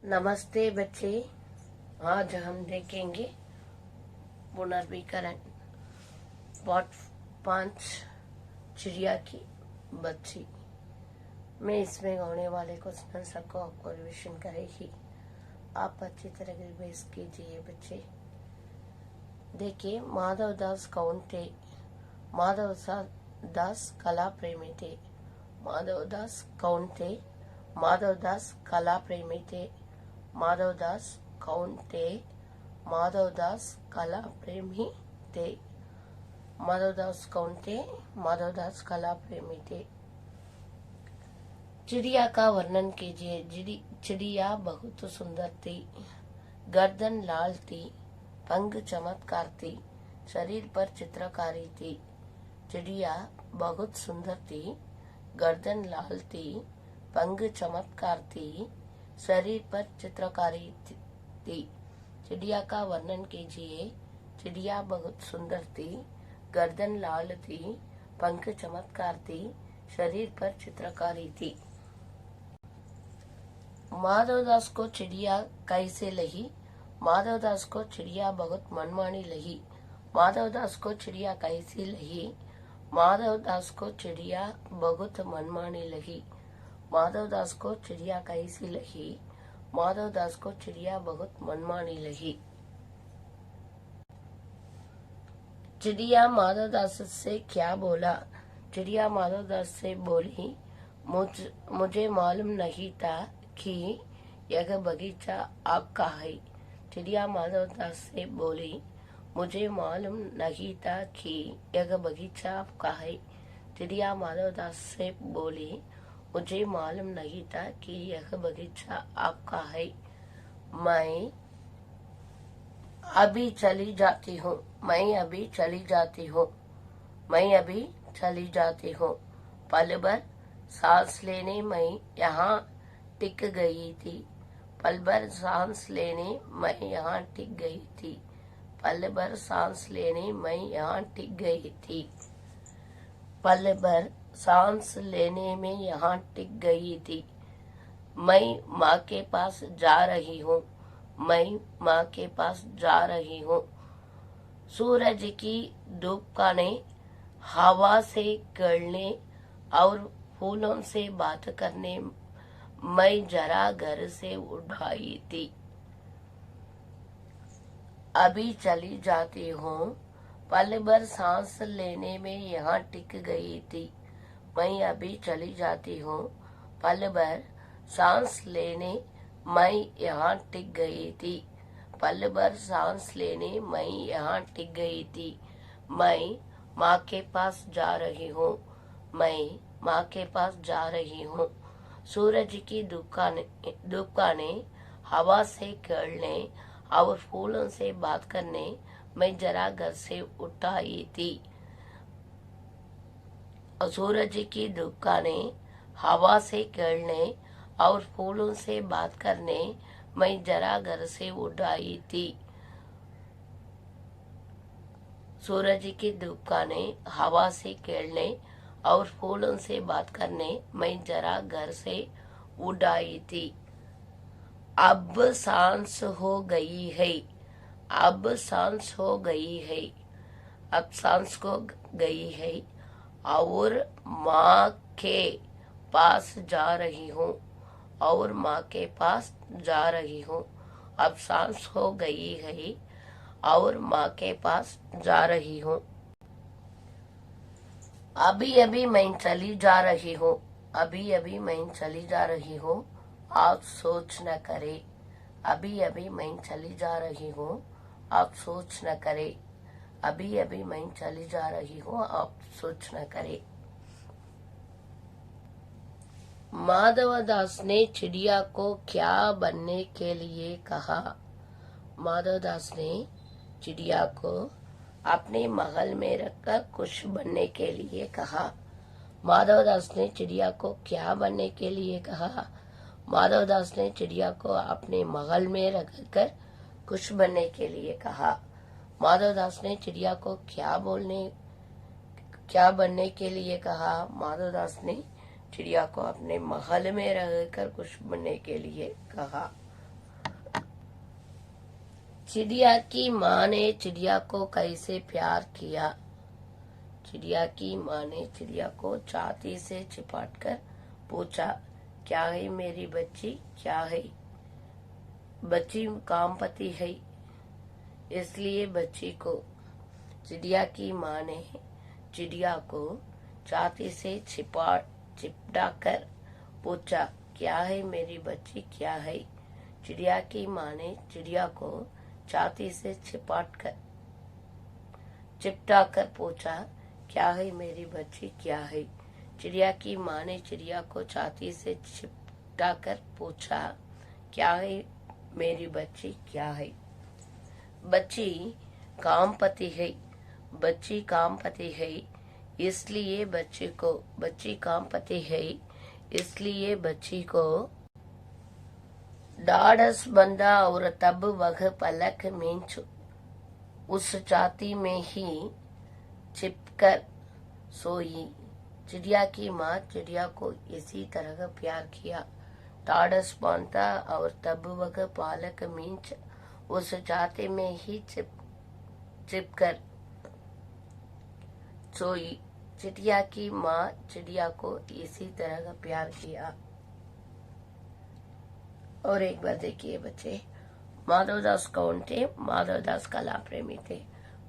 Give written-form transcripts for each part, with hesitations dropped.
नमस्ते बच्चे। आज हम देखेंगे पुनर्वीकरण पार्ट 5 चिड़िया की बच्ची। मैं इसमें होने वाले क्वेश्चन सबको आपको रिविजन करेगी। आप अच्छी तरह रिवाइज कीजिए बच्चे। देखिए, माधवदास कौन थे? माधवदास कला प्रेमी थे। माधवदास कौन थे? माधवदास कला प्रेमी थे। माधवदास कौन थे? माधवदास कला प्रेमी थे। माधवदास कौन थे? माधवदास कला प्रेमी थे। चिड़िया का वर्णन कीजिए। चिड़िया बहुत सुंदर थी, गर्दन लाल थी, पंख चमत्कार थी, शरीर पर चित्रकारी थी। चिड़िया बहुत सुंदर थी, गर्दन लाल थी, पंख चमत्कार थी, शरीर पर चित्रकारी थी। चिड़िया का वर्णन कीजिए। चिड़िया बहुत सुंदर थी, गर्दन लाल थी, पंख चमत्कार थी, शरीर पर चित्रकारी थी। माधवदास को चिड़िया कैसे लगी? माधवदास को चिड़िया बहुत मनमानी लगी। माधवदास को चिड़िया कैसी लगी? माधवदास को चिड़िया बहुत मनमानी लगी। माधवदास को चिड़िया कैसी लगी? माधवदास को चिड़िया बहुत मनमानी लगी। चिड़िया माधवदास से क्या बोला? चिड़िया माधवदास से बोली, मुझे मालूम नहीं था कि यह बगीचा आपका है। चिड़िया माधवदास से बोली, मुझे मालूम नहीं था कि यह बगीचा आपका है। चिड़िया माधवदास से बोली, मुझे मालूम नहीं था कि यह बगीचा आपका है। मैं अभी चली जाती हूँ। मैं अभी चली जाती हूँ। मैं अभी चली जाती हूँ। पल भर सांस लेने मैं यहाँ टिक गई थी। पल भर सांस लेने मैं यहाँ टिक गई थी। पल भर सांस लेने मैं यहाँ टिक गई थी। पल भर सांस लेने में यहाँ टिक गई थी। मैं माँ के पास जा रही हूँ। मैं माँ के पास जा रही हूँ। सूरज की धूपकाने हवा से खेलने और फूलों से बात करने मैं जरा घर से उठाई थी। अभी चली जाती हूँ। पल भर सांस लेने में यहाँ टिक गई थी। मैं अभी चली जाती हूँ। पल भर सांस लेने मैं यहाँ टिक गई थी। पल भर सांस लेने मैं यहाँ टिक गई थी। मैं माँ के पास जा रही हूँ। मैं माँ के पास जा रही हूँ। सूरज की दुकाने हवा से खेलने और फूलों से बात करने मैं जरा घर से उठ आई थी। सूरज की दुकानें हवा से खेलने और फूलों से बात करने मैं जरा घर से उठ आई थी। सूरज की दुकानें हवा से खेलने और फूलों से बात करने मैं जरा घर से उठ आई थी। अब सांस हो गई है। अब सांस हो गई है। अब सांस हो गई है और माँ के पास जा रही हूँ। और माँ के पास जा रही हूँ। अब सांस हो गई है और माँ के पास जा रही हूँ। अभी अभी मैं चली जा रही हूँ। अभी अभी मैं चली जा रही हूँ। आप सोच न करे। अभी अभी मैं चली जा रही हूँ। आप सोच न करे। अभी अभी मैं चली जा रही हूँ। आप सोच न करे। माधवदास ने चिड़िया को क्या बनने के लिए कहा? माधवदास ने चिड़िया को अपने महल में रखकर कुछ बनने के लिए कहा। माधवदास ने चिड़िया को क्या बनने के लिए कहा? माधवदास ने चिड़िया को अपने महल में रखकर कुछ बनने के लिए कहा। माधवदास ने चिड़िया को क्या बनने के लिए कहा? माधवदास ने चिड़िया को अपने महल में रहकर कुछ बनने के लिए कहा। चिड़िया की माँ ने चिड़िया को कैसे प्यार किया। चिड़िया की माँ ने चिड़िया को छाती से चिपट कर पूछा, क्या है मेरी बच्ची, क्या है। बच्ची कामपति है, इसलिए बच्ची को चिड़िया की माँ ने चिड़िया को छाती से चिपटा कर पूछा, क्या है मेरी बच्ची, क्या है। चिड़िया की माँ ने चिड़िया को छाती से चिपटा कर पूछा, क्या है मेरी बच्ची, क्या है। चिड़िया की माँ ने चिड़िया को छाती से चिपटा कर पूछा, क्या है मेरी बच्ची, क्या है। बच्ची कामपति है, बच्ची कामपति है, इसलिए बच्ची कामपति है, इसलिए बच्ची को ढाढ़स बंधा और तब वह पलक मींच उस छाती में ही छिपकर सोई। चिड़िया की माँ चिड़िया को इसी तरह प्यार किया। ढाढ़स बांधा और तब वह पलक मींच उस छाती में ही छिपकर सोई। चिड़िया की माँ चिड़िया को इसी तरह का प्यार किया। और एक बार देखिए बच्चे, माधवदास कौन थे? माधवदास कला प्रेमी थे।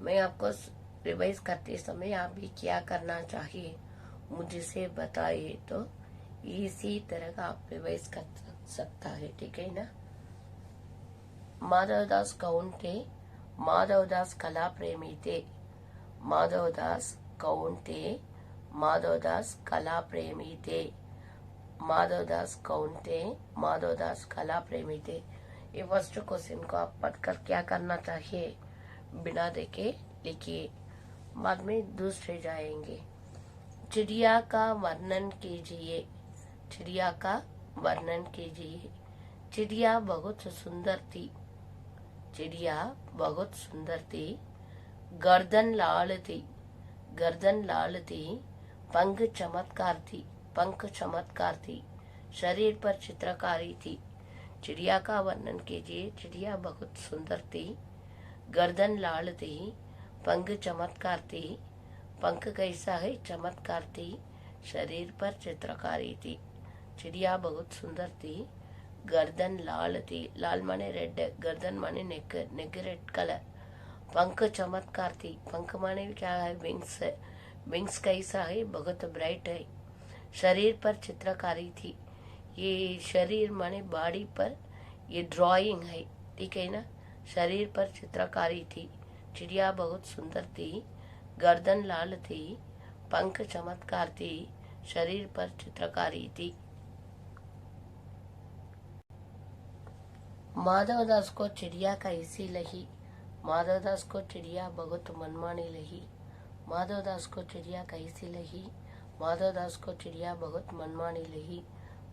मैं आपको रिवाइज करते समय आप भी क्या करना चाहिए मुझसे बताइए, तो इसी तरह का आप रिवाइज कर सकता है, ठीक है ना। माधवदास कौन थे? माधवदास कला प्रेमी थे। माधवदास कौन थे? माधवदास कला प्रेमी थे। माधवदास कौन थे? माधवदास कला प्रेमी थे। ये फर्स्ट क्वेश्चन को आप पढ़कर क्या करना चाहिए, बिना देखे लिखिए, बाद में दूसरे जाएंगे। चिड़िया का वर्णन कीजिए। चिड़िया का वर्णन कीजिए। चिड़िया बहुत सुंदर थी। चिड़िया बहुत सुंदर थी। गर्दन लाल थी। गर्दन लाल थी। पंख चमत्कार थी। पंख चमत्कार थी। शरीर पर चित्रकारी थी। चिड़िया का वर्णन कीजिए। चिड़िया बहुत सुंदर थी। गर्दन लाल थी। पंख चमत्कार थी। पंख कैसा है? चमत्कार थी। शरीर पर चित्रकारी थी। चिड़िया बहुत सुंदर थी। गर्दन लाल थी। लाल माने रेड, गर्दन माने नेक, नेक रेड कलर। पंख चमत्कार थी। पंख माने क्या है? विंग्स। विंग्स कैसा है? बहुत ब्राइट है। शरीर पर चित्रकारी थी। ये शरीर माने बॉडी पर ये ड्राइंग है, ठीक है ना। शरीर पर चित्रकारी थी। चिड़िया बहुत सुंदर थी। गर्दन लाल थी। पंख चमत्कार थी। शरीर पर चित्रकारी थी। माधवदास को चिड़िया कैसी लगी? माधवदास को चिड़िया बहुत मनमानी लगी। माधवदास को चिड़िया कैसी लगी? माधवदास को चिड़िया बहुत मनमानी लगी।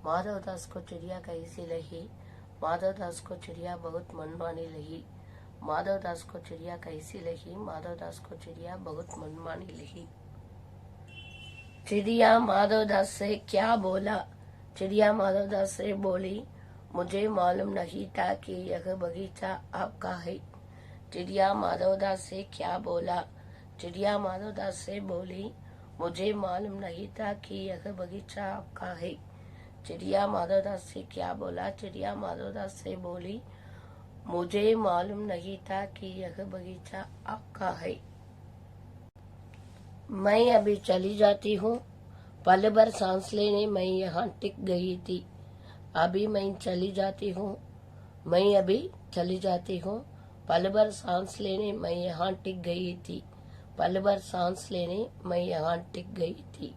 माधवदास को चिड़िया कैसी लगी? माधवदास को चिड़िया बहुत मनमानी लगी। माधवदास को चिड़िया कैसी लगी? माधवदास को चिड़िया बहुत मनमानी लगी। चिड़िया माधवदास से क्या बोला? चिड़िया माधवदास से बोली, मुझे मालूम नहीं था कि यह बगीचा आपका है। चिड़िया माधवदास से क्या बोला? चिड़िया माधवदास से बोली, मुझे मालूम नहीं था कि यह बगीचा आपका है। चिड़िया माधवदास से क्या बोला? चिड़िया माधवदास से बोली, मुझे मालूम नहीं था कि यह बगीचा आपका है। मैं अभी चली जाती हूँ। पल भर सांस लेने मैं यहाँ टिक गई थी। अभी मैं चली जाती हूँ। मैं अभी चली जाती हूँ। पल भर सांस लेने मैं यहाँ टिक गई थी। पल भर सांस लेने मैं यहाँ टिक गई थी।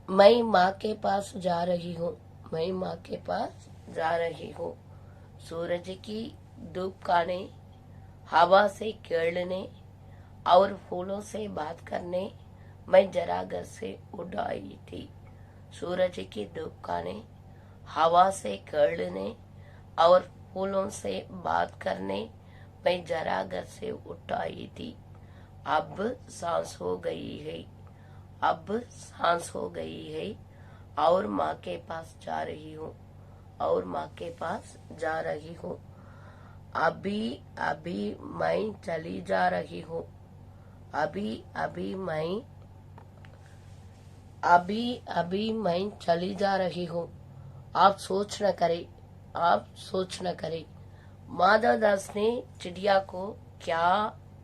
मैं माँ के पास जा रही हूँ। मैं माँ के पास जा रही हूँ। सूरज की धूप खाने, हवा से खेलने और फूलों से बात करने मैं जरा घर से उड़ आई थी। सूरज की धूप खाने, हवा से खेलने और फूलों से बात करने मैं जरा घर से उठ आई थी। अब सांस हो गई है। अब सांस हो गई है और माँ के पास जा रही हूँ। और माँ के पास जा रही हूँ। अभी अभी मैं चली जा रही हूँ। अभी अभी मैं चली जा रही हूँ। आप सोच न करें, आप सोच न करें। माधवदास ने चिड़िया को क्या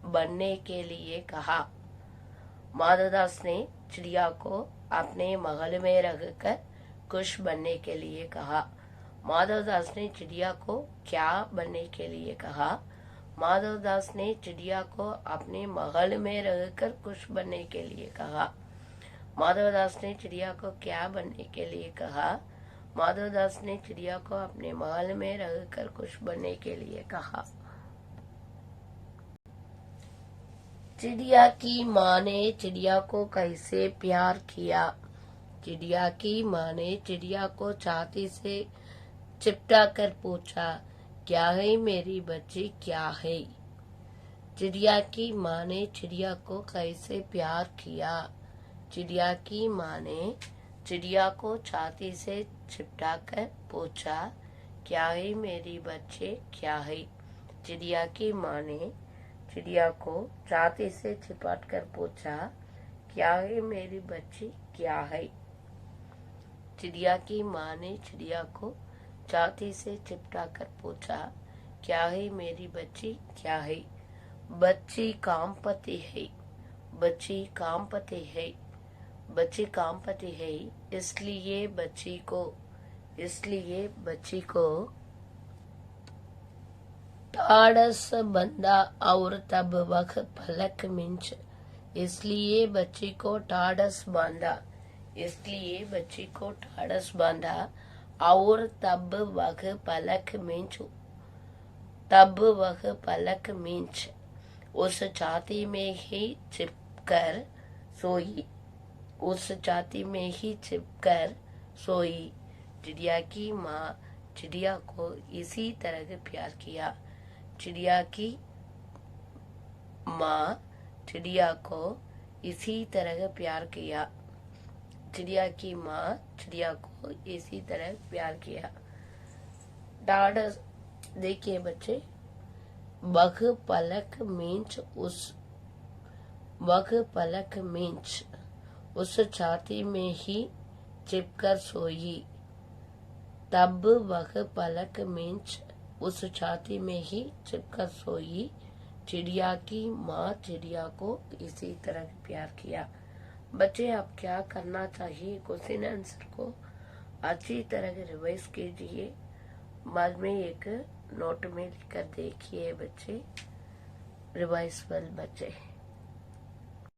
बनने के लिए कहा? माधवदास ने चिड़िया को अपने महल में रखकर खुश बनने के लिए कहा। माधवदास ने चिड़िया को क्या बनने के लिए कहा? माधवदास ने चिड़िया को अपने महल में रहकर खुश बनने के लिए कहा। माधवदास ने चिड़िया को क्या बनने के लिए कहा? माधवदास ने चिड़िया को अपने महल में रहकर खुश बनने के लिए कहा। चिड़िया की माँ ने चिड़िया को कैसे प्यार किया? चिड़िया की माँ ने चिड़िया को छाती से चिपटा कर पूछा, क्या है मेरी बच्ची, क्या है? चिड़िया की माँ ने चिड़िया को कैसे प्यार किया? चिड़िया की माँ ने चिड़िया को छाती से चिपटा कर पूछा, क्या है मेरी बच्चे, क्या है? चिड़िया की माँ ने चिड़िया को छाती से चिपट कर पूछा, क्या है मेरी बच्ची, क्या है? चिड़िया की माँ ने चिड़िया को छाती से चिपटा कर पूछा, क्या है मेरी बच्ची, क्या है? बच्ची कामपति है, बच्ची कामपति है, बच्ची कामपति है, इसलिए बच्ची को ढाढ़स बंधा और तब वह पलक मिंच। इसलिए बच्ची को ढाढ़स बांधा, इसलिए बच्ची को ढाढ़स बांधा और तब वह पलक मिंच, तब वह पलक मिंच उस छाती में ही छिपकर सोई, उस छाती में ही छिपकर सोई। चिड़िया की माँ चिड़िया को इसी तरह प्यार किया। चिड़िया की माँ चिड़िया को इसी तरह प्यार किया। चिड़िया की माँ चिड़िया को इसी तरह प्यार किया। ढाढ़स, देखिए बच्चे, वह पलक मींच उस छाती में ही चिपकर सोई, तब वह पलक मींच उस छाती में ही चिपकर सोई। चिड़िया की माँ चिड़िया को इसी तरह प्यार किया। बच्चे, आप क्या करना चाहिए? क्वेश्चन आंसर को अच्छी तरह रिवाइज कीजिए, बाद में एक नोट में लिखकर देखिए बच्चे, रिवाइज बच्चे।